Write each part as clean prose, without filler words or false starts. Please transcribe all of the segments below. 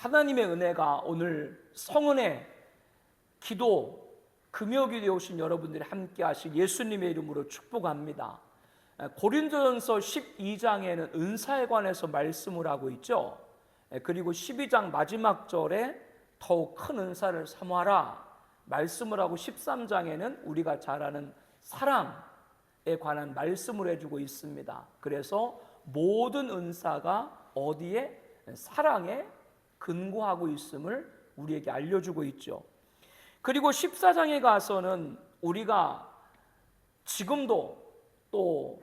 하나님의 은혜가 오늘 성은혜 기도 금요일에 오신 여러분들이 함께 하실 예수님의 이름으로 축복합니다. 고린도전서 12장에는 은사에 관해서 말씀을 하고 있죠. 그리고 12장 마지막 절에 더욱 큰 은사를 사모하라 말씀을 하고 13장에는 우리가 잘 아는 사랑에 관한 말씀을 해주고 있습니다. 그래서 모든 은사가 어디에? 사랑에 근거하고 있음을 우리에게 알려주고 있죠. 그리고 14장에 가서는 우리가 지금도 또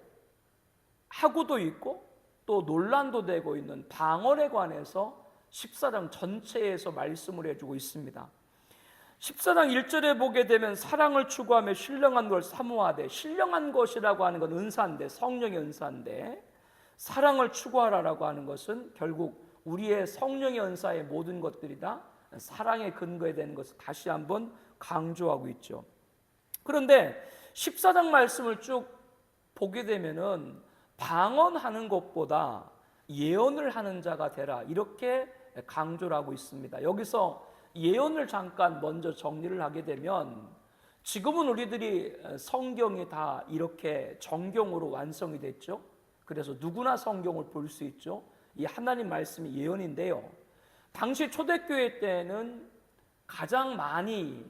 하고도 있고 또 논란도 되고 있는 방언에 관해서 14장 전체에서 말씀을 해주고 있습니다. 14장 1절에 보게 되면 사랑을 추구하며 신령한 걸 사모하되, 신령한 것이라고 하는 건 은사인데, 성령의 은사인데, 사랑을 추구하라라고 하는 것은 결국 우리의 성령의 은사의 모든 것들이 다 사랑의 근거에 되는 것을 다시 한번 강조하고 있죠. 그런데 14장 말씀을 쭉 보게 되면은 방언하는 것보다 예언을 하는 자가 되라 이렇게 강조를 하고 있습니다. 여기서 예언을 잠깐 먼저 정리를 하게 되면, 지금은 우리들이 성경이 다 이렇게 정경으로 완성이 됐죠. 그래서 누구나 성경을 볼 수 있죠. 이 하나님 말씀이 예언인데요, 당시 초대교회 때는 가장 많이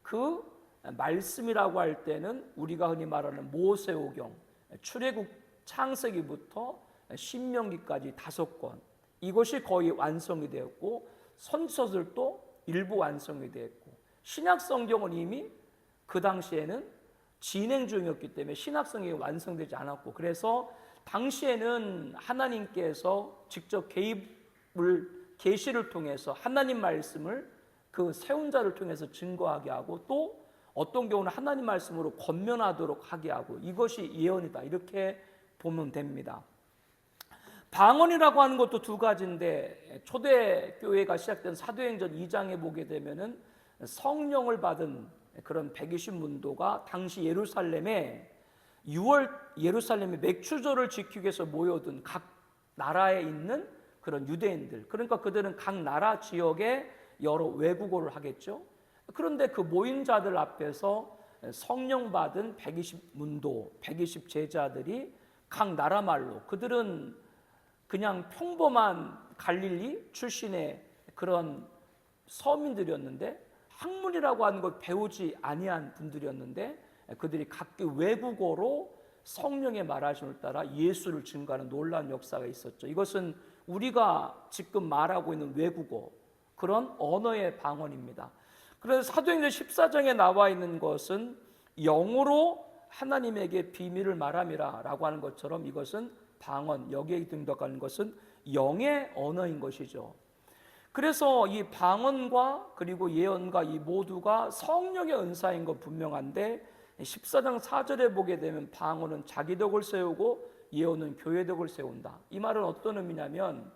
그 말씀이라고 할 때는 우리가 흔히 말하는 모세오경, 출애굽 창세기부터 신명기까지 5권, 이것이 거의 완성이 되었고, 선지서들도 일부 완성이 되었고, 신약 성경은 이미 그 당시에는 진행 중이었기 때문에 신약 성경이 완성되지 않았고, 그래서 당시에는 하나님께서 직접 계시를 통해서 하나님 말씀을 그 세운 자를 통해서 증거하게 하고, 또 어떤 경우는 하나님 말씀으로 권면하도록 하게 하고, 이것이 예언이다 이렇게 보면 됩니다. 방언이라고 하는 것도 두 가지인데, 초대교회가 시작된 사도행전 2장에 보게 되면은 성령을 받은 그런 120문도가 당시 예루살렘의 맥추절을 지키기 위해서 모여든 각 나라에 있는 그런 유대인들, 그러니까 그들은 각 나라 지역에 여러 외국어를 하겠죠. 그런데 그 모인 자들 앞에서 성령 받은 120문도, 120 제자들이 각 나라 말로, 그들은 그냥 평범한 갈릴리 출신의 그런 서민들이었는데, 학문이라고 하는 걸 배우지 아니한 분들이었는데, 그들이 각기 외국어로 성령의 말하심을 따라 예수를 증거하는 놀라운 역사가 있었죠. 이것은 우리가 지금 말하고 있는 외국어, 그런 언어의 방언입니다. 그래서 사도행전 14장에 나와 있는 것은 영으로 하나님에게 비밀을 말함이라 라고 하는 것처럼, 이것은 방언, 여기에 등록하는 것은 영의 언어인 것이죠. 그래서 이 방언과 그리고 예언과 이 모두가 성령의 은사인 것 분명한데, 14장 4절에 보게 되면 방언은 자기 덕을 세우고 예언은 교회 덕을 세운다. 이 말은 어떤 의미냐면,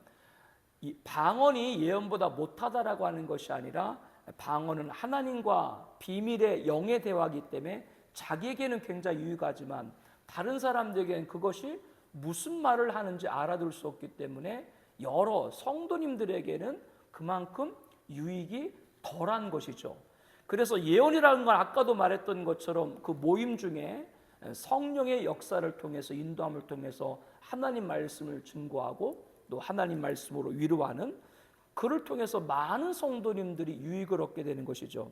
이 방언이 예언보다 못하다라고 하는 것이 아니라, 방언은 하나님과 비밀의 영의 대화이기 때문에 자기에게는 굉장히 유익하지만 다른 사람들에게는 그것이 무슨 말을 하는지 알아둘 수 없기 때문에 여러 성도님들에게는 그만큼 유익이 덜한 것이죠. 그래서 예언이라는 건 아까도 말했던 것처럼 그 모임 중에 성령의 역사를 통해서, 인도함을 통해서 하나님 말씀을 증거하고 또 하나님 말씀으로 위로하는, 그를 통해서 많은 성도님들이 유익을 얻게 되는 것이죠.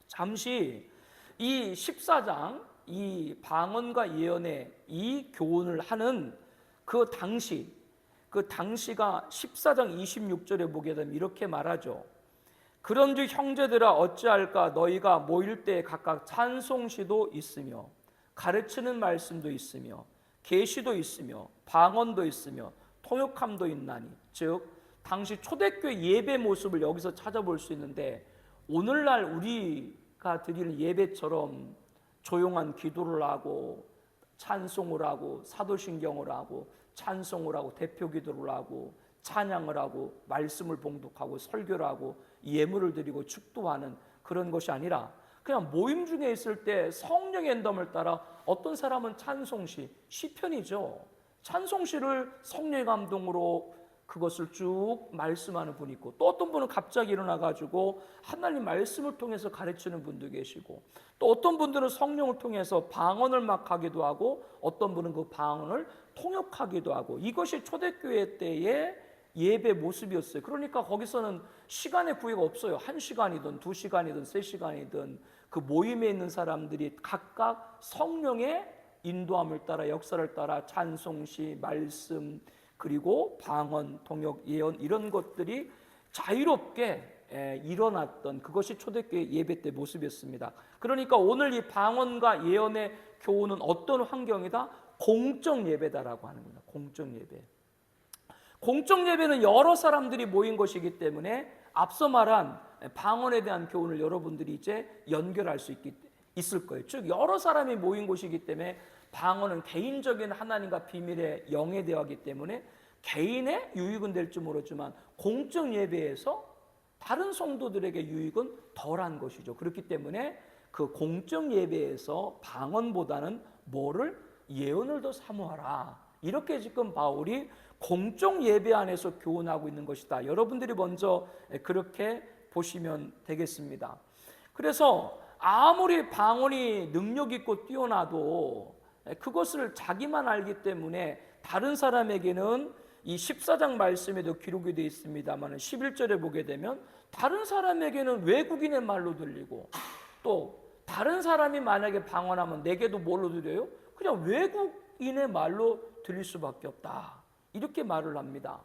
잠시 이 14장, 이 방언과 예언의 이 교훈을 하는 그 당시가 14장 26절에 보게 되면 이렇게 말하죠. 그런즉 형제들아 어찌할까, 너희가 모일 때 각각 찬송시도 있으며 가르치는 말씀도 있으며 계시도 있으며 방언도 있으며 통역함도 있나니. 즉 당시 초대교회 예배 모습을 여기서 찾아볼 수 있는데, 오늘날 우리가 드리는 예배처럼 조용한 기도를 하고 찬송을 하고 사도신경을 하고 찬송을 하고 대표 기도를 하고 찬양을 하고 말씀을 봉독하고 설교를 하고 예물을 드리고 축도하는 그런 것이 아니라, 그냥 모임 중에 있을 때 성령의 인도함을 따라 어떤 사람은 찬송시, 시편이죠. 찬송시를 성령의 감동으로 그것을 쭉 말씀하는 분이 있고, 또 어떤 분은 갑자기 일어나가지고 하나님 말씀을 통해서 가르치는 분도 계시고, 또 어떤 분들은 성령을 통해서 방언을 막 하기도 하고, 어떤 분은 그 방언을 통역하기도 하고, 이것이 초대교회 때의 예배 모습이었어요. 그러니까 거기서는 시간의 구애가 없어요. 1시간이든 2시간이든 3시간이든 그 모임에 있는 사람들이 각각 성령의 인도함을 따라, 역사를 따라 찬송시, 말씀, 그리고 방언, 통역, 예언, 이런 것들이 자유롭게 일어났던, 그것이 초대교회 예배 때 모습이었습니다. 그러니까 오늘 이 방언과 예언의 교훈은 어떤 환경이다? 공적 예배다라고 하는 겁니다. 공적 예배. 공적 예배는 여러 사람들이 모인 것이기 때문에 앞서 말한 방언에 대한 교훈을 여러분들이 이제 연결할 수 있을 거예요. 즉 여러 사람이 모인 곳이기 때문에 방언은 개인적인 하나님과 비밀의 영에 대하기 때문에 개인의 유익은 될지 모르지만 공적 예배에서 다른 성도들에게 유익은 덜한 것이죠. 그렇기 때문에 그 공적 예배에서 방언보다는 뭐를? 예언을 더 사모하라. 이렇게 지금 바울이 공적 예배 안에서 교훈하고 있는 것이다. 여러분들이 먼저 그렇게 보시면 되겠습니다. 그래서 아무리 방언이 능력 있고 뛰어나도 그것을 자기만 알기 때문에 다른 사람에게는 이 14장 말씀에도 기록이 되어 있습니다만 11절에 보게 되면 다른 사람에게는 외국인의 말로 들리고, 또 다른 사람이 만약에 방언하면 내게도 뭘로 들려요? 그냥 외국인의 말로 들릴 수밖에 없다. 이렇게 말을 합니다.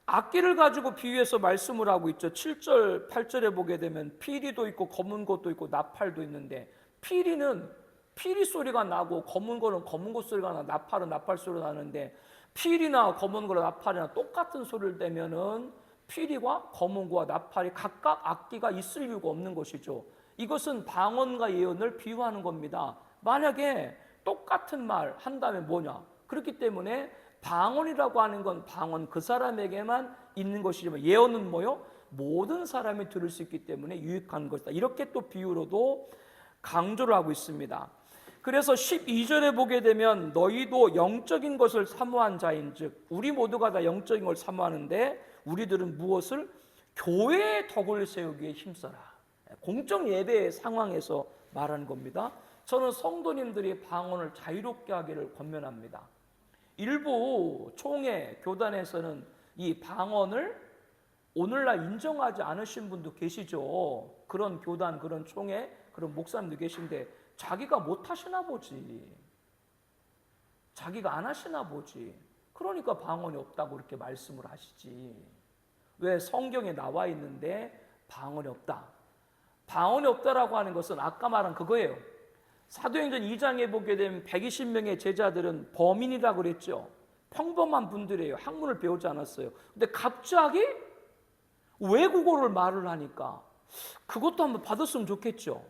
악기를 가지고 비유해서 말씀을 하고 있죠. 7절, 8절에 보게 되면 피리도 있고 검은 것도 있고 나팔도 있는데, 피리는 피리 소리가 나고 검은 거는 검은 것 소리가 나고 나팔은 나팔 소리가 나는데, 피리나 검은 거나 나팔이나 똑같은 소리를 내면은 피리와 검은 거와 나팔이 각각 악기가 있을 이유가 없는 것이죠. 이것은 방언과 예언을 비유하는 겁니다. 만약에 똑같은 말 한다면 뭐냐? 그렇기 때문에 방언이라고 하는 건 방언 그 사람에게만 있는 것이지만 예언은 뭐요? 모든 사람이 들을 수 있기 때문에 유익한 것이다. 이렇게 또 비유로도 강조를 하고 있습니다. 그래서 12절에 보게 되면 너희도 영적인 것을 사모한 자인즉, 우리 모두가 다 영적인 걸 사모하는데 우리들은 무엇을? 교회의 덕을 세우기에 힘써라. 공적 예배의 상황에서 말하는 겁니다. 저는 성도님들이 방언을 자유롭게 하기를 권면합니다. 일부 총회 교단에서는 이 방언을 오늘날 인정하지 않으신 분도 계시죠. 그런 교단, 그런 총회, 그런 목사님도 계신데 자기가 못 하시나 보지. 자기가 안 하시나 보지. 그러니까 방언이 없다고 이렇게 말씀을 하시지. 왜? 성경에 나와 있는데 방언이 없다. 방언이 없다라고 하는 것은 아까 말한 그거예요. 사도행전 2장에 보게 되면 120명의 제자들은 범인이라고 그랬죠. 평범한 분들이에요. 학문을 배우지 않았어요. 근데 갑자기 외국어를 말을 하니까 그것도 한번 받았으면 좋겠죠.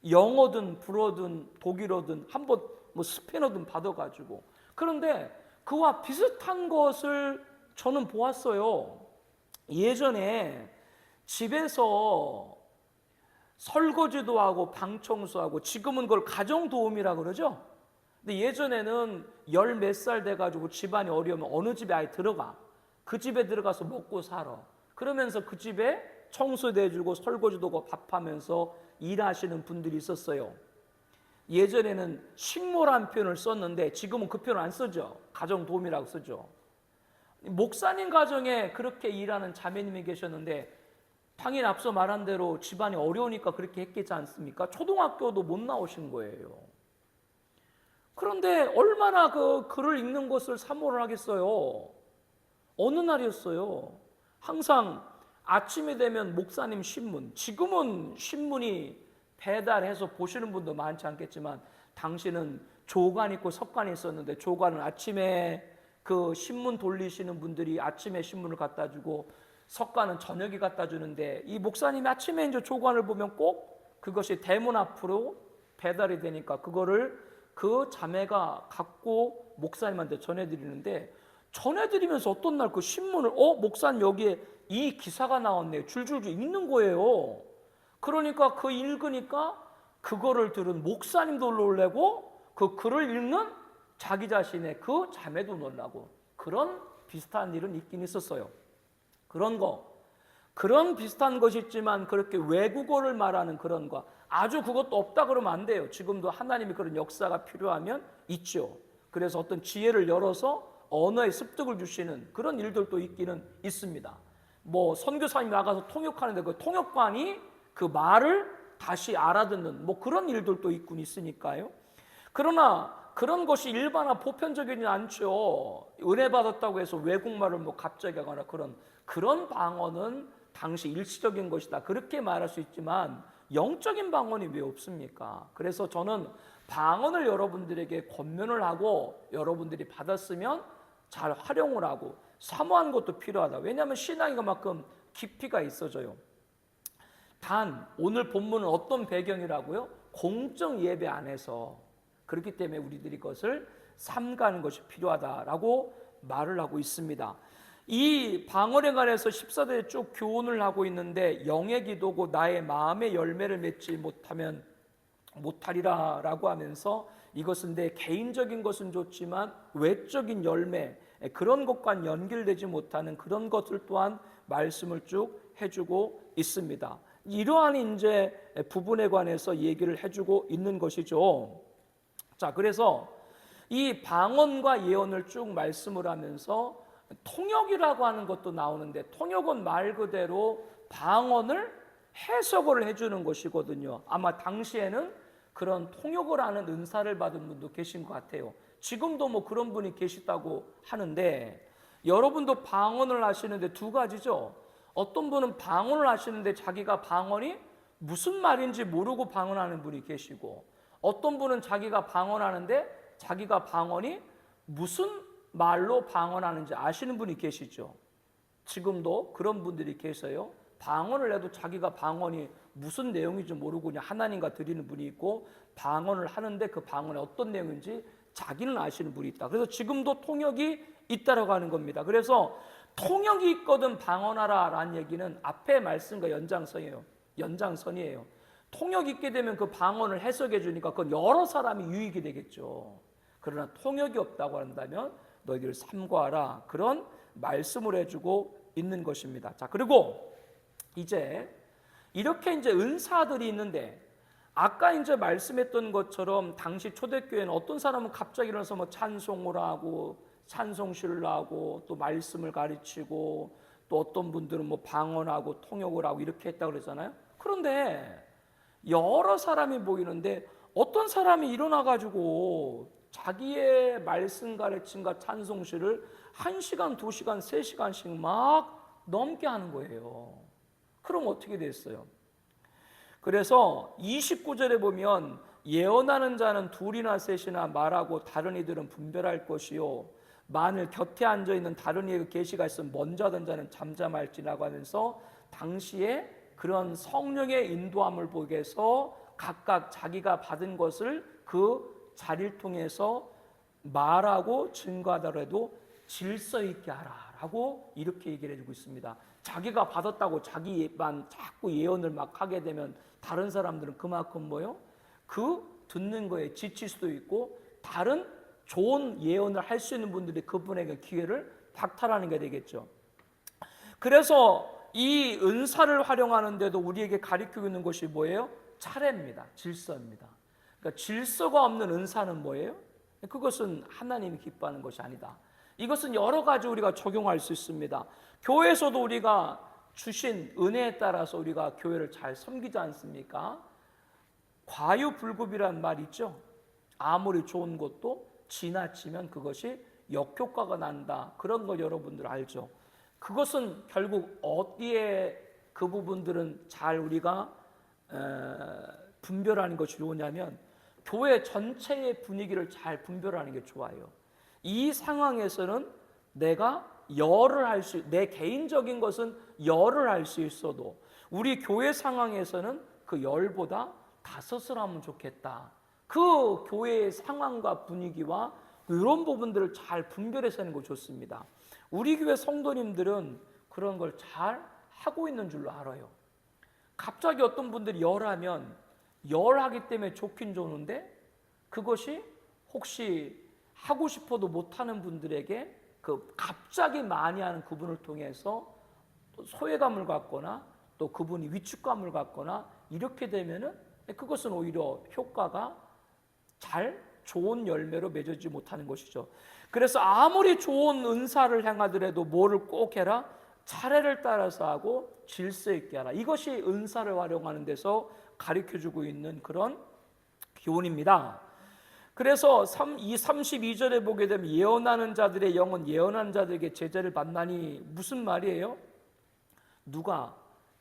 영어든 불어든 독일어든 한번 뭐 스페인어든 받아가지고. 그런데 그와 비슷한 것을 저는 보았어요. 예전에 집에서 설거지도 하고 방 청소하고, 지금은 그걸 가정도우미라고 그러죠. 근데 예전에는 열 몇 살 돼가지고 집안이 어려우면 어느 집에 아예 들어가. 그 집에 들어가서 먹고 살아. 그러면서 그 집에 청소도 해주고 설거지도 하고 밥하면서 일하시는 분들이 있었어요. 예전에는 식모란 표현을 썼는데 지금은 그 표현을 안 쓰죠. 가정도우미라고 쓰죠. 목사님 가정에 그렇게 일하는 자매님이 계셨는데 당연히 앞서 말한 대로 집안이 어려우니까 그렇게 했겠지 않습니까? 초등학교도 못 나오신 거예요. 그런데 얼마나 그 글을 읽는 것을 사모를 하겠어요. 어느 날이었어요. 항상 아침이 되면 목사님 신문, 지금은 신문이 배달해서 보시는 분도 많지 않겠지만 당시는 조간 있고 석간이 있었는데, 조간은 아침에 그 신문 돌리시는 분들이 아침에 신문을 갖다 주고 석간은 저녁에 갖다 주는데, 이 목사님이 아침에 이제 조간을 보면 꼭 그것이 대문 앞으로 배달이 되니까 그거를 그 자매가 갖고 목사님한테 전해드리는데, 전해드리면서 어떤 날 그 신문을 목사님 여기에 이 기사가 나왔네요. 줄줄줄 읽는 거예요. 그러니까 그 읽으니까 그거를 들은 목사님도 놀라고 그 글을 읽는 자기 자신의 그 자매도 놀라고, 그런 비슷한 일은 있긴 있었어요. 그런 비슷한 것이 있지만 그렇게 외국어를 말하는 그런 거 아주 그것도 없다 그러면 안 돼요. 지금도 하나님이 그런 역사가 필요하면 있죠. 그래서 어떤 지혜를 열어서 언어의 습득을 주시는 그런 일들도 있기는 있습니다. 뭐 선교사님이 나가서 통역하는데 그 통역관이 그 말을 다시 알아듣는 뭐 그런 일들도 있긴 있으니까요. 그러나 그런 것이 일반화 보편적이지 않죠. 은혜 받았다고 해서 외국말을 뭐 갑자기 하거나 그런 방언은 당시 일시적인 것이다. 그렇게 말할 수 있지만 영적인 방언이 왜 없습니까? 그래서 저는 방언을 여러분들에게 권면을 하고 여러분들이 받았으면 잘 활용을 하고 사모하는 것도 필요하다. 왜냐하면 신앙이 그만큼 깊이가 있어져요. 단 오늘 본문은 어떤 배경이라고요? 공적 예배 안에서 그렇기 때문에 우리들이 그것을 삼가는 것이 필요하다라고 말을 하고 있습니다. 이 방언에 관해서 14절에 쭉 교훈을 하고 있는데 영의 기도고 나의 마음의 열매를 맺지 못하리라 라고 하면서 이것은 내 개인적인 것은 좋지만 외적인 열매 그런 것과 연결되지 못하는 그런 것들 또한 말씀을 쭉 해주고 있습니다. 이러한 이제 부분에 관해서 얘기를 해주고 있는 것이죠. 자, 그래서 이 방언과 예언을 쭉 말씀을 하면서 통역이라고 하는 것도 나오는데 통역은 말 그대로 방언을 해석을 해주는 것이거든요. 아마 당시에는 그런 통역을 하는 은사를 받은 분도 계신 것 같아요. 지금도 뭐 그런 분이 계시다고 하는데 여러분도 방언을 하시는데 두 가지죠. 어떤 분은 방언을 하시는데 자기가 방언이 무슨 말인지 모르고 방언하는 분이 계시고 어떤 분은 자기가 방언하는데 자기가 방언이 무슨 말로 방언하는지 아시는 분이 계시죠. 지금도 그런 분들이 계세요. 방언을 해도 자기가 방언이 무슨 내용인지 모르고 그냥 하나님과 드리는 분이 있고 방언을 하는데 그 방언이 어떤 내용인지 자기는 아시는 분이 있다. 그래서 지금도 통역이 있다라고 하는 겁니다. 그래서 통역이 있거든 방언하라 라는 얘기는 앞에 말씀과 연장선이에요. 통역이 있게 되면 그 방언을 해석해 주니까 그건 여러 사람이 유익이 되겠죠. 그러나 통역이 없다고 한다면 너희들 삼가하라 그런 말씀을 해주고 있는 것입니다. 자, 그리고 이제 이렇게 이제 은사들이 있는데 아까 이제 말씀했던 것처럼 당시 초대교회는 어떤 사람은 갑자기 일어나서 뭐 찬송을 하고 찬송시를 하고 또 말씀을 가르치고 또 어떤 분들은 뭐 방언하고 통역을 하고 이렇게 했다고 그러잖아요. 그런데 여러 사람이 모이는데 어떤 사람이 일어나 가지고 자기의 말씀 가르침과 찬송시를 1시간, 2시간, 3시간씩 막 넘게 하는 거예요. 그럼 어떻게 됐어요? 그래서 29절에 보면 예언하는 자는 둘이나 셋이나 말하고 다른 이들은 분별할 것이요 만일 곁에 앉아있는 다른 이의 계시가 있으면 먼저 하던 자는 잠잠할지라고 하면서 당시에 그런 성령의 인도함을 보게 해서 각각 자기가 받은 것을 그 자리를 통해서 말하고 증거하더라도 질서 있게 하라라고 이렇게 얘기를 해주고 있습니다. 자기가 받았다고 자기만 자꾸 예언을 막 하게 되면 다른 사람들은 그만큼 뭐요? 그 듣는 거에 지칠 수도 있고 다른 좋은 예언을 할 수 있는 분들이 그분에게 기회를 박탈하는 게 되겠죠. 그래서 이 은사를 활용하는데도 우리에게 가르치고 있는 것이 뭐예요? 차례입니다. 질서입니다. 그러니까 질서가 없는 은사는 뭐예요? 그것은 하나님이 기뻐하는 것이 아니다. 이것은 여러 가지 우리가 적용할 수 있습니다. 교회에서도 우리가 주신 은혜에 따라서 우리가 교회를 잘 섬기지 않습니까? 과유불급이란 말 있죠. 아무리 좋은 것도 지나치면 그것이 역효과가 난다. 그런 거 여러분들 알죠? 그것은 결국 어디에 그 부분들은 잘 우리가 분별하는 것이 좋으냐면 교회 전체의 분위기를 잘 분별하는 게 좋아요. 이 상황에서는 내가 열을 할 수, 내 개인적인 것은 열을 할 수 있어도 우리 교회 상황에서는 그 열보다 5을 하면 좋겠다. 그 교회의 상황과 분위기와 이런 부분들을 잘 분별해서 하는 거 좋습니다. 우리 교회 성도님들은 그런 걸 잘 하고 있는 줄로 알아요. 갑자기 어떤 분들이 열하면 열하기 때문에 좋긴 좋은데 그것이 혹시 하고 싶어도 못하는 분들에게 그 그 갑자기 많이 하는 그분을 통해서 또 소외감을 갖거나 또 그분이 위축감을 갖거나 이렇게 되면은 그것은 오히려 효과가 잘 좋은 열매로 맺어지지 못하는 것이죠. 그래서 아무리 좋은 은사를 행하더라도 뭐를 꼭 해라? 차례를 따라서 하고 질서 있게 하라. 이것이 은사를 활용하는 데서 가르쳐주고 있는 그런 교훈입니다. 그래서 이 32절에 보게 되면 예언하는 자들의 영은 예언하는 자들에게 제재를 받나니 무슨 말이에요? 누가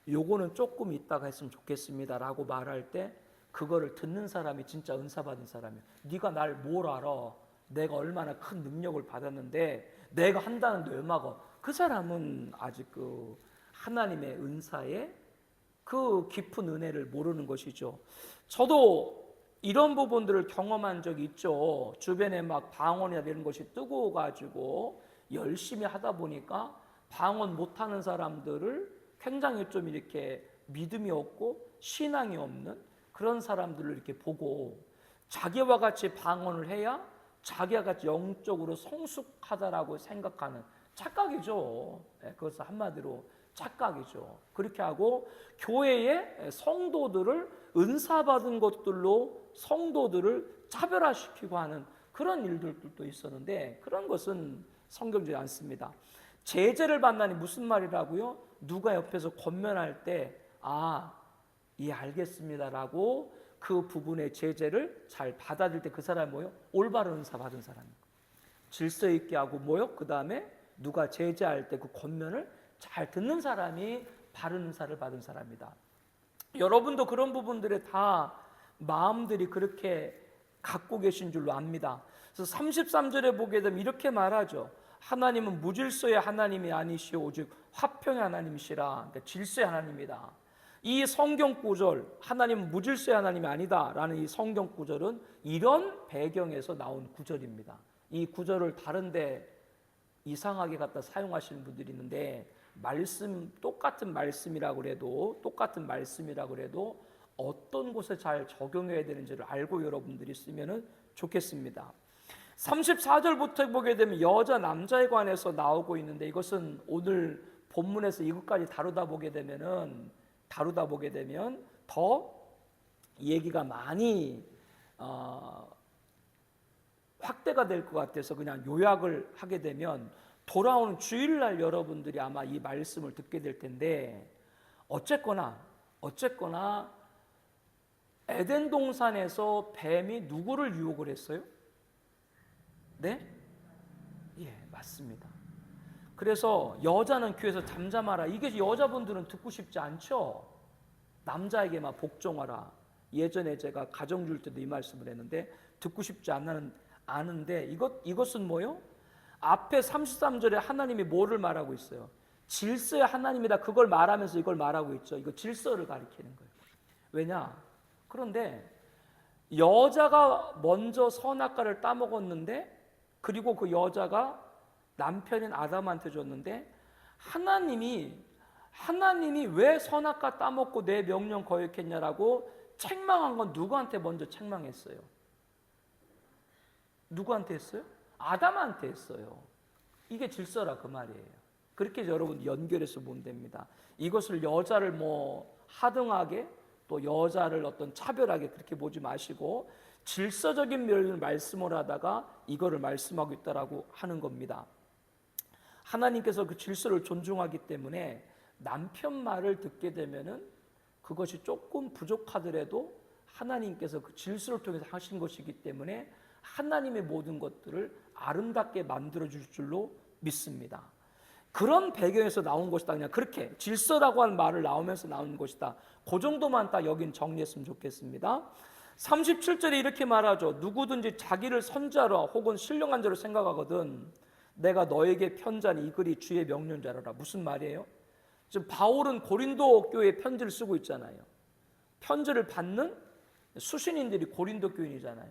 요거는 조금 있다가 했으면 좋겠습니다 라고 말할 때 그거를 듣는 사람이 진짜 은사 받은 사람이에요. 네가 날 뭘 알아? 내가 얼마나 큰 능력을 받았는데 내가 한다는데 왜 막어? 그 사람은 아직 그 하나님의 은사의 그 깊은 은혜를 모르는 것이죠. 저도 이런 부분들을 경험한 적이 있죠. 주변에 막 방언이나 이런 것이 뜨고 가지고 열심히 하다 보니까 방언 못하는 사람들을 굉장히 좀 이렇게 믿음이 없고 신앙이 없는 그런 사람들을 이렇게 보고 자기와 같이 방언을 해야 자기와 같이 영적으로 성숙하다라고 생각하는 착각이죠. 그것은 한마디로 착각이죠. 그렇게 하고 교회의 성도들을 은사받은 것들로 성도들을 차별화시키고 하는 그런 일들도 있었는데 그런 것은 성경적이지 않습니다. 제재를 받나니 무슨 말이라고요? 누가 옆에서 권면할 때 예 알겠습니다라고 그 부분의 제재를 잘 받아들일 때 그 사람이 뭐요? 올바른 은사 받은 사람이에요. 질서 있게 하고 뭐요? 그 다음에 누가 제재할 때 그 권면을 잘 듣는 사람이 바른 은사를 받은 사람이다. 여러분도 그런 부분들에 다 마음들이 그렇게 갖고 계신 줄로 압니다. 그래서 33절에 보게 되면 이렇게 말하죠. 하나님은 무질서의 하나님이 아니시오 오직 화평의 하나님이시라. 그러니까 질서의 하나님이다. 이 성경 구절 하나님은 무질서의 하나님이 아니다 라는 이 성경 구절은 이런 배경에서 나온 구절입니다. 이 구절을 다른데 이상하게 갖다 사용하시는 분들이 있는데 똑같은 말씀이라고 해도 어떤 곳에 잘 적용해야 되는지를 알고 여러분들이 쓰면 좋겠습니다. 34절부터 보게 되면 여자 남자에 관해서 나오고 있는데 이것은 오늘 본문에서 이것까지 다루다 보게 되면 더 얘기가 많이 확대가 될 것 같아서 그냥 요약을 하게 되면 돌아오는 주일날 여러분들이 아마 이 말씀을 듣게 될 텐데 어쨌거나 에덴 동산에서 뱀이 누구를 유혹을 했어요? 네? 예, 맞습니다. 그래서 여자는 귀에서 잠잠하라. 이게 여자분들은 듣고 싶지 않죠? 남자에게만 복종하라. 예전에 제가 가정 줄 때도 이 말씀을 했는데 듣고 싶지 않은데 이것은 뭐요? 앞에 33절에 하나님이 뭐를 말하고 있어요? 질서의 하나님이다. 그걸 말하면서 이걸 말하고 있죠. 이거 질서를 가리키는 거예요. 왜냐? 그런데 여자가 먼저 선악과를 따먹었는데 그리고 그 여자가 남편인 아담한테 줬는데 하나님이 왜 선악과 따먹고 내 명령 거역했냐라고 책망한 건 누구한테 먼저 책망했어요? 누구한테 했어요? 아담한테 했어요. 이게 질서라 그 말이에요. 그렇게 여러분 연결해서 보면 됩니다. 이것을 여자를 하등하게 또 여자를 어떤 차별하게 그렇게 보지 마시고 질서적인 면을 말씀을 하다가 이거를 말씀하고 있다라고 하는 겁니다. 하나님께서 그 질서를 존중하기 때문에 남편 말을 듣게 되면은 그것이 조금 부족하더라도 하나님께서 그 질서를 통해서 하신 것이기 때문에 하나님의 모든 것들을 아름답게 만들어줄 줄로 믿습니다. 그런 배경에서 나온 것이다. 그냥 그렇게 질서라고 하는 말을 나오면서 나온 것이다. 그 정도만 딱 여긴 정리했으면 좋겠습니다. 37절에 이렇게 말하죠. 누구든지 자기를 선자로 혹은 신령한 자로 생각하거든 내가 너에게 편지하니 이 글이 주의 명령자로라. 무슨 말이에요? 지금 바울은 고린도 교회에 편지를 쓰고 있잖아요. 편지를 받는 수신인들이 고린도 교인이잖아요.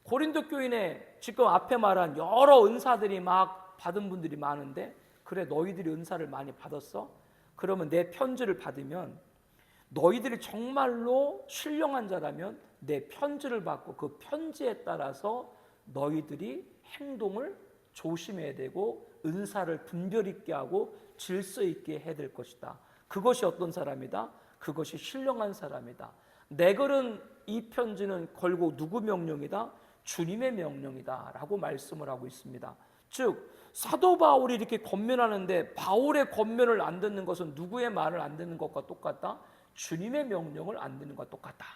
고린도 교인에 지금 앞에 말한 여러 은사들이 막 받은 분들이 많은데 그래 너희들이 은사를 많이 받았어? 그러면 내 편지를 받으면 너희들이 정말로 신령한 자라면 내 편지를 받고 그 편지에 따라서 너희들이 행동을 조심해야 되고 은사를 분별 있게 하고 질서 있게 해야 될 것이다. 그것이 어떤 사람이다? 그것이 신령한 사람이다. 내 글은 이 편지는 결국 누구 명령이다? 주님의 명령이다 라고 말씀을 하고 있습니다. 즉 사도 바울이 이렇게 권면하는데 바울의 권면을 안 듣는 것은 누구의 말을 안 듣는 것과 똑같다? 주님의 명령을 안 듣는 것과 똑같다.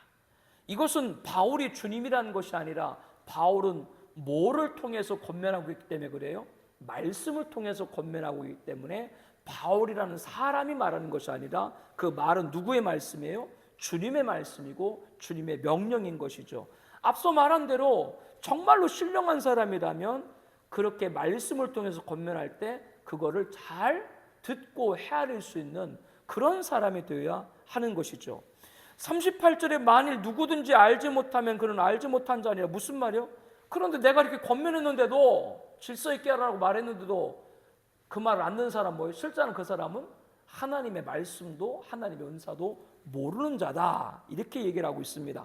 이것은 바울이 주님이라는 것이 아니라 바울은 뭐를 통해서 권면하고 있기 때문에 그래요? 말씀을 통해서 권면하고 있기 때문에 바울이라는 사람이 말하는 것이 아니라 그 말은 누구의 말씀이에요? 주님의 말씀이고 주님의 명령인 것이죠. 앞서 말한 대로 정말로 신령한 사람이라면 그렇게 말씀을 통해서 권면할 때 그거를 잘 듣고 헤아릴 수 있는 그런 사람이 되어야 하는 것이죠. 38절에 만일 누구든지 알지 못하면 그는 알지 못한 자니라. 무슨 말이요? 그런데 내가 이렇게 권면했는데도 질서 있게 하라고 말했는데도 그 말을 안 듣는 사람 뭐예요? 실제는 그 사람은 하나님의 말씀도 하나님의 은사도 모르는 자다. 이렇게 얘기를 하고 있습니다.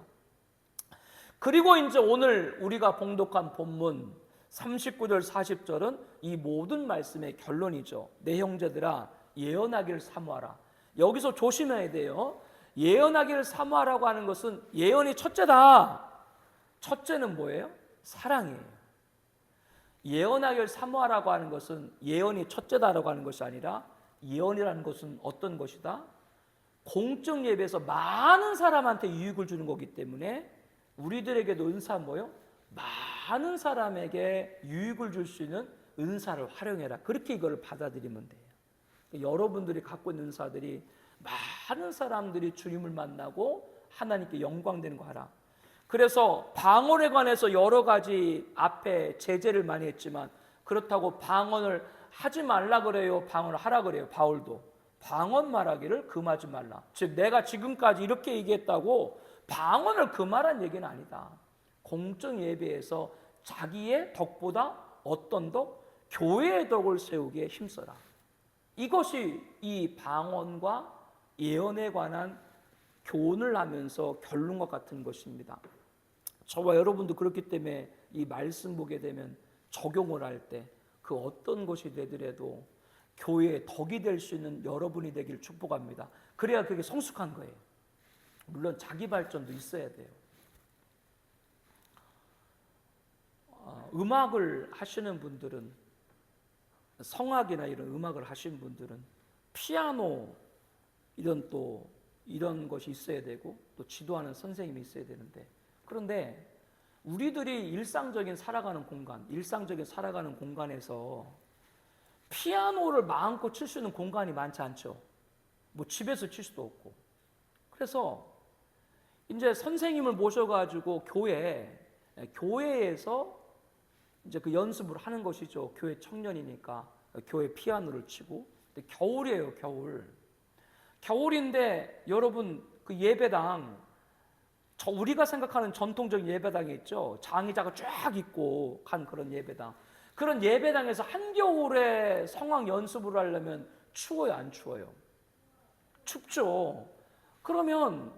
그리고 이제 오늘 우리가 봉독한 본문 39절 40절은 이 모든 말씀의 결론이죠. 내 형제들아 예언하기를 사모하라. 여기서 조심해야 돼요. 예언하기를 사모하라고 하는 것은 예언이 첫째다. 첫째는 뭐예요? 사랑이에요. 예언하기를 사모하라고 하는 것은 예언이 첫째다라고 하는 것이 아니라 예언이라는 것은 어떤 것이다? 공적 예배에서 많은 사람한테 유익을 주는 거기 때문에 우리들에게도 은사 뭐예요? 많은 사람에게 유익을 줄 수 있는 은사를 활용해라. 그렇게 이거를 받아들이면 돼요. 여러분들이 갖고 있는 은사들이 많은 사람들이 주님을 만나고 하나님께 영광되는 거 하라. 그래서 방언에 관해서 여러 가지 앞에 제재를 많이 했지만 그렇다고 방언을 하지 말라 그래요? 방언을 하라 그래요? 바울도 방언 말하기를 금하지 말라. 즉 내가 지금까지 이렇게 얘기했다고 방언을 금하란 얘기는 아니다. 공적 예배에서 자기의 덕보다 어떤 덕? 교회의 덕을 세우기에 힘써라. 이것이 이 방언과 예언에 관한 교훈을 하면서 결론과 같은 것입니다. 저와 여러분도 그렇기 때문에 이 말씀 보게 되면 적용을 할 때 그 어떤 것이 되더라도 교회의 덕이 될 수 있는 여러분이 되기를 축복합니다. 그래야 그게 성숙한 거예요. 물론 자기 발전도 있어야 돼요. 음악을 하시는 분들은 성악이나 이런 음악을 하시는 분들은 피아노 이런 것이 있어야 되고 또 지도하는 선생님이 있어야 되는데 그런데 우리들이 일상적인 살아가는 공간에서 피아노를 마음껏 칠 수 있는 공간이 많지 않죠. 뭐 집에서 칠 수도 없고. 그래서 이제 선생님을 모셔가지고 교회에서 이제 그 연습을 하는 것이죠. 교회 청년이니까 교회 피아노를 치고. 근데 겨울이에요, 겨울. 겨울인데 여러분 그 예배당 우리가 생각하는 전통적인 예배당이 있죠. 장의자가 쫙 있고 간 그런 예배당. 그런 예배당에서 한겨울에 성악 연습을 하려면 추워요, 안 추워요? 춥죠. 그러면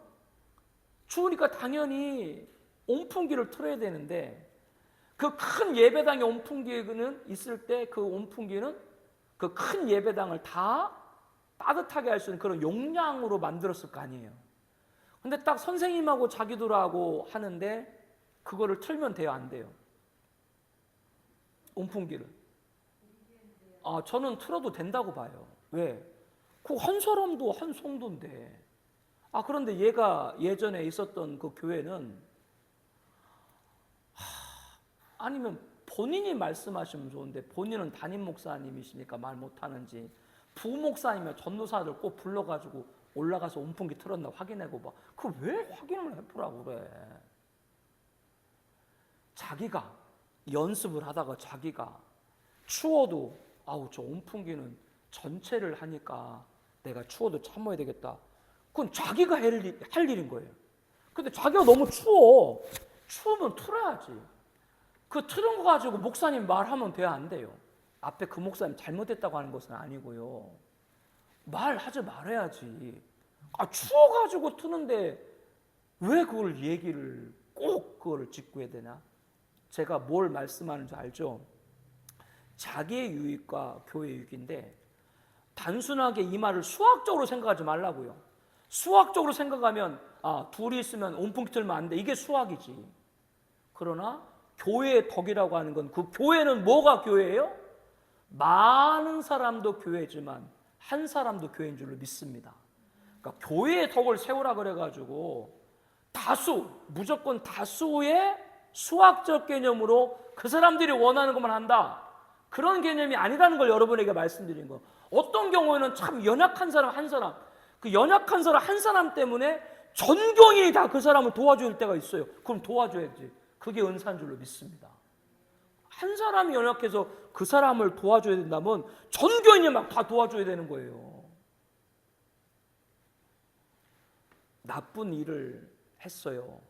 추우니까 당연히 온풍기를 틀어야 되는데 그 큰 예배당에 온풍기는 있을 때 그 온풍기는 그 큰 예배당을 다 따뜻하게 할 수 있는 그런 용량으로 만들었을 거 아니에요. 근데 딱 선생님하고 자기들하고 하는데 그거를 틀면 돼요, 안 돼요? 온풍기를. 저는 틀어도 된다고 봐요. 왜? 그 한 사람도 한 성도인데. 그런데 얘가 예전에 있었던 그 교회는 아니면 본인이 말씀하시면 좋은데 본인은 담임 목사님이시니까 말 못하는지 부목사님이나 전도사들 꼭 불러가지고 올라가서 온풍기 틀었나 확인하고 봐. 그 왜 확인을 해보라고 그래? 자기가 연습을 하다가 자기가 추워도 저 온풍기는 전체를 하니까 내가 추워도 참아야 되겠다. 그건 자기가 할 일인 거예요. 근데 자기가 너무 추우면 틀어야지. 그 틀은 거 가지고 목사님 말하면 돼야 안 돼요. 앞에 그 목사님 잘못했다고 하는 것은 아니고요. 말하지 말아야지. 추워가지고 트는데 왜 그걸 얘기를 꼭 그걸 짚고 해야 되나? 제가 뭘 말씀하는지 알죠? 자기의 유익과 교회의 유익인데 단순하게 이 말을 수학적으로 생각하지 말라고요. 수학적으로 생각하면 둘이 있으면 온풍기 틀면 안 돼. 이게 수학이지. 그러나 교회의 덕이라고 하는 건 그 교회는 뭐가 교회예요? 많은 사람도 교회지만 한 사람도 교회인 줄로 믿습니다. 그러니까 교회의 덕을 세우라 그래가지고 무조건 다수의 수학적 개념으로 그 사람들이 원하는 것만 한다. 그런 개념이 아니라는 걸 여러분에게 말씀드린 거. 어떤 경우에는 참 연약한 사람 한 사람, 그 연약한 사람 한 사람 때문에 전 교인이 다 그 사람을 도와줄 때가 있어요. 그럼 도와줘야지. 그게 은사인 줄로 믿습니다. 한 사람이 연약해서 그 사람을 도와줘야 된다면 전 교인이 막 다 도와줘야 되는 거예요. 나쁜 일을 했어요.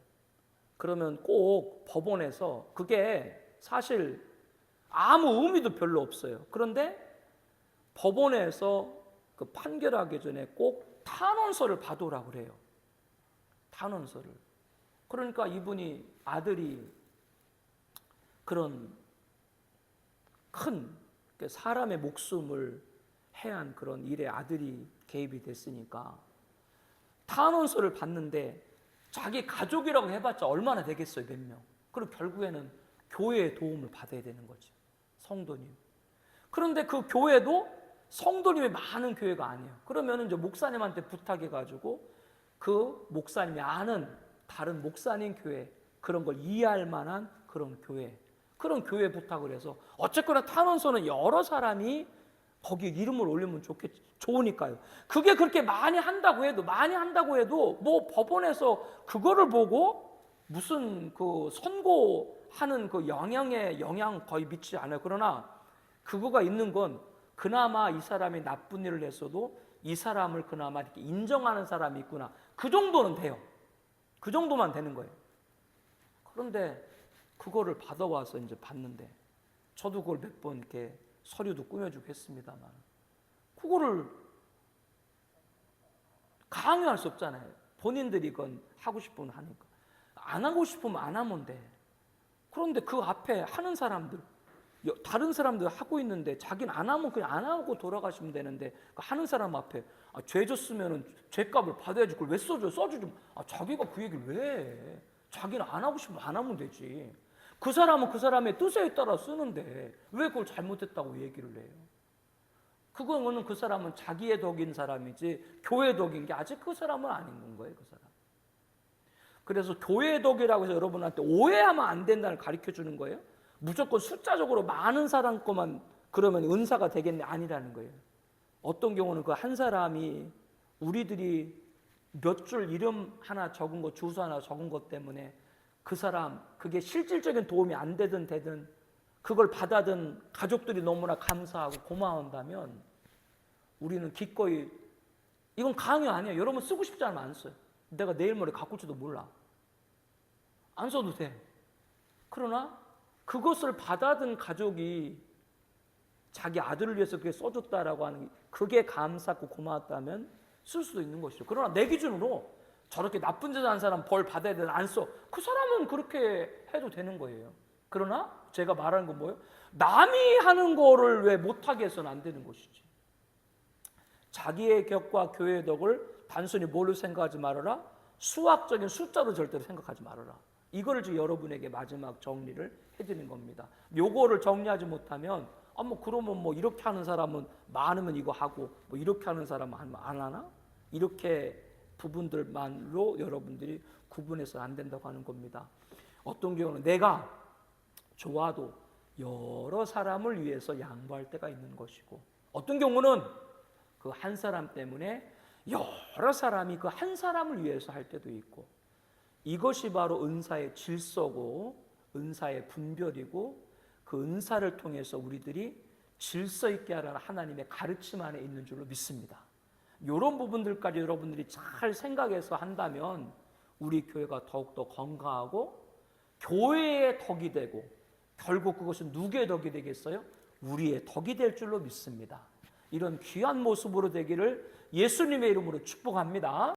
그러면 꼭 법원에서 그게 사실 아무 의미도 별로 없어요. 그런데 법원에서 그 판결하기 전에 꼭 탄원서를 받으라고 그래요. 탄원서를. 그러니까 이분이 아들이 그런 큰 사람의 목숨을 해한 그런 일에 아들이 개입이 됐으니까 탄원서를 받는데 자기 가족이라고 해봤자 얼마나 되겠어요, 몇 명. 그리고 결국에는 교회의 도움을 받아야 되는 거죠, 성도님. 그런데 그 교회도 성도님이 많은 교회가 아니에요. 그러면 이제 목사님한테 부탁해가지고 그 목사님이 아는 다른 목사님 교회, 그런 걸 이해할 만한 그런 교회 부탁을 해서 어쨌거나 탄원서는 여러 사람이 거기에 이름을 올리면 좋으니까요. 그게 그렇게 많이 한다고 해도 뭐 법원에서 그거를 보고 무슨 그 선고하는 그 영향 거의 미치지 않아요. 그러나 그거가 있는 건 그나마 이 사람이 나쁜 일을 했어도 이 사람을 그나마 이렇게 인정하는 사람이 있구나. 그 정도는 돼요. 그 정도만 되는 거예요. 그런데 그거를 받아와서 이제 봤는데 저도 그걸 몇 번 이렇게 서류도 꾸며주고 했습니다만 그거를 강요할 수 없잖아요. 본인들이 그건 하고 싶으면 하니까. 안 하고 싶으면 안 하면 돼. 그런데 그 앞에 하는 사람들, 다른 사람들 하고 있는데 자기는 안 하면 그냥 안 하고 돌아가시면 되는데 하는 사람 앞에 죄 졌으면 죄값을 받아야지. 그걸 왜 써주지. 자기가 그 얘기를 왜 해? 자기는 안 하고 싶으면 안 하면 되지. 그 사람은 그 사람의 뜻에 따라 쓰는데 왜 그걸 잘못했다고 얘기를 해요? 그거는 그 사람은 자기의 덕인 사람이지 교회의 덕인 게 아직 그 사람은 아닌 거예요. 그 사람. 그래서 교회의 덕이라고 해서 여러분한테 오해하면 안 된다는 가르쳐 주는 거예요. 무조건 숫자적으로 많은 사람 거만 그러면 은사가 되겠네, 아니라는 거예요. 어떤 경우는 그 한 사람이 우리들이 몇 줄 이름 하나 적은 것, 주소 하나 적은 것 때문에 그 사람 그게 실질적인 도움이 안 되든 그걸 받아든 가족들이 너무나 감사하고 고마운다면 우리는 기꺼이, 이건 강요 아니에요. 여러분 쓰고 싶지 않으면 안 써요. 내가 내일 모레 갖고 올지도 몰라. 안 써도 돼. 그러나 그것을 받아든 가족이 자기 아들을 위해서 그게 써줬다라고 하는 그게 감사하고 고마웠다면 쓸 수도 있는 것이죠. 그러나 내 기준으로 저렇게 나쁜 짓 한 사람 벌 받아야 되는 안 써. 그 사람은 그렇게 해도 되는 거예요. 그러나 제가 말하는 건 뭐예요? 남이 하는 거를 왜 못하게 해서는 안 되는 것이지. 자기의 격과 교회의 덕을 단순히 뭘로 생각하지 말아라. 수학적인 숫자로 절대로 생각하지 말아라. 이거를 지금 여러분에게 마지막 정리를 해드리는 겁니다. 요거를 정리하지 못하면 그러면 이렇게 하는 사람은 많으면 이거 하고 이렇게 하는 사람은 안 하나? 이렇게 부분들만로 여러분들이 구분해서 안 된다고 하는 겁니다. 어떤 경우는 내가 좋아도 여러 사람을 위해서 양보할 때가 있는 것이고 어떤 경우는 그 한 사람 때문에 여러 사람이 그 한 사람을 위해서 할 때도 있고 이것이 바로 은사의 질서고 은사의 분별이고 그 은사를 통해서 우리들이 질서 있게 하라는 하나님의 가르침 안에 있는 줄로 믿습니다. 이런 부분들까지 여러분들이 잘 생각해서 한다면 우리 교회가 더욱더 건강하고 교회의 덕이 되고 결국 그것은 누구의 덕이 되겠어요? 우리의 덕이 될 줄로 믿습니다. 이런 귀한 모습으로 되기를 예수님의 이름으로 축복합니다.